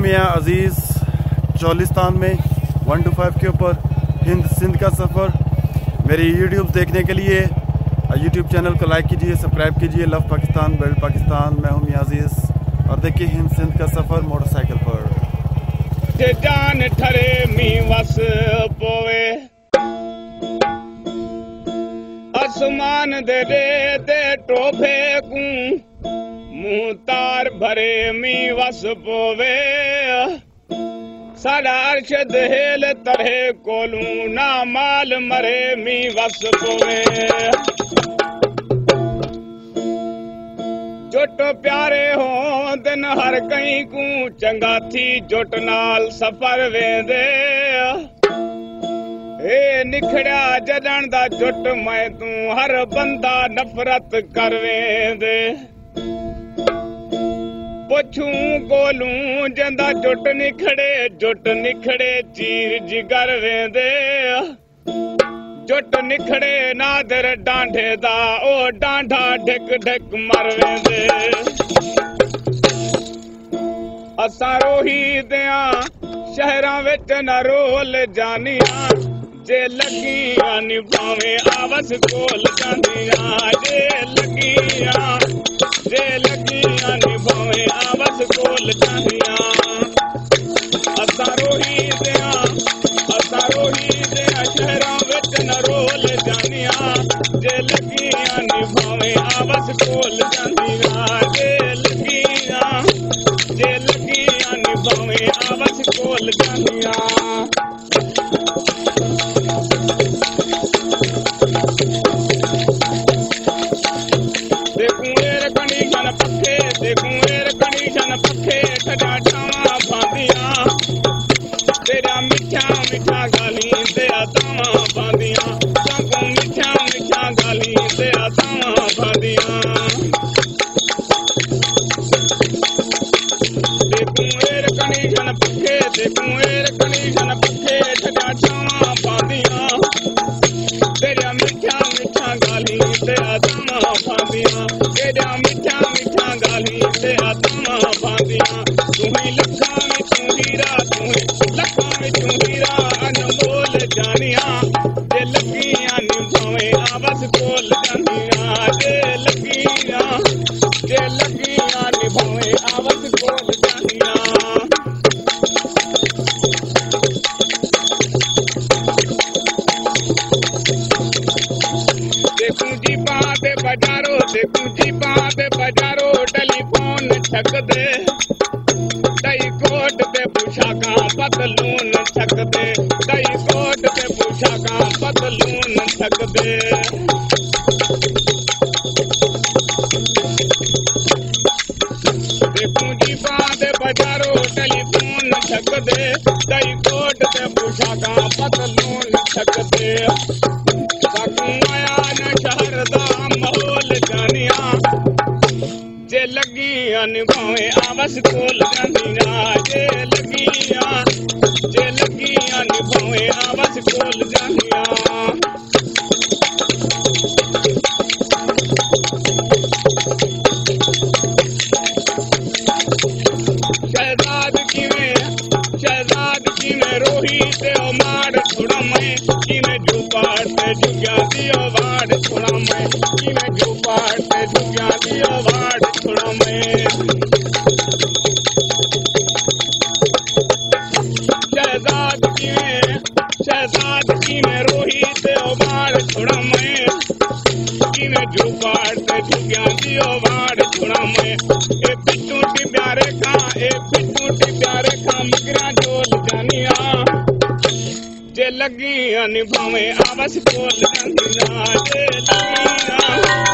मियाँ अजीज़ चौलिस्तान में 125 के ऊपर हिंद सिंध का सफ़र। मेरी यूट्यूब देखने के लिए यूट्यूब चैनल को लाइक कीजिए, सब्सक्राइब कीजिए। Love Pakistan, build Pakistan. मैं हूँ मियाँ अजीज़ और देखिए हिंद सिंध का सफ़र मोटरसाइकिल पर। जान ठरे मी वस पोवे आसमान दे दे टोफे कू मुँह तार भरे मी वस पोवे साड़ा अर्श दहेल तरहे कोलू ना माल मरे मी वस पोवे जुट प्यारे हो दिन हर कहीं को चंगा थी जुट नाल सफर वेंदे ए निखड़ा जजन दा जुट मैं तू हर बंदा नफरत कर वेंदे पुछू गोलू जंदा जुट निखड़े चीर जिगर वेंदे जुट निखड़े नादर डांढे दा ओ डांढा ढिक ढिक मर वेंदे असां रोही दिया शहरां विच न रोल जानिया जे लगियां निभावे आवस कोल जानिया जे लगियां निभावे आवस कोल जानिया असां रोही दिया शहरां विच न रोल जानिया जे लगियां निभावे आवस कोल जानिया जे लगियां निभावे आवस कोल जानिया देखूं एर कंडीशन पखे ठडा ठावा भांदिया तेरा मिठा गाली तेरा दावा भांदिया सागों मिठा गाली तेरा दावा भांदिया देखूं एर कंडीशन पखे ठडा ठावा भांदिया तेरा मिठा गाली तेरा दावा भांदिया तेरा मिठा गाली तेरा दावा भांदिया तुम्हें लखा में तू हीरा अनमोल जानिया जे लगियां निभावे आवस कोल जानिया जे लगियां निभावे आवस कोल जानिया देखूं जी बाजारो टेलीफोन छक दे दई कोट ते पोशाका बदलून छक दे दई कोट ते पोशाका बदलून छक दे देखूं जी बाजारो टेलीफोन छक दे दई कोट ते पोशाका बदलून छक दे आया न शहर दा माहौल जानिया जे लगियां निभावे आवस कोल जानिया जे लगियां निभावे आवस कोल जानिया शहजाद की में रोही ते माड़ थोड़ा मैं की में जुपाड़ ते जुग्या दियो वाड़ थोड़ा मैं की में जुपाड़ ते जुग्या दियो वाड़ थोड़ा मैं शहजाद की में रोही ते माड़ थोड़ा मैं की में जुपाड़ ते जुग्या दियो वाड़ थोड़ा मैं ए पिट्टू टी प्यारे खा मगरा जोल जानिया जे लगियां निभावे आवस कोल जानिया जे लगियां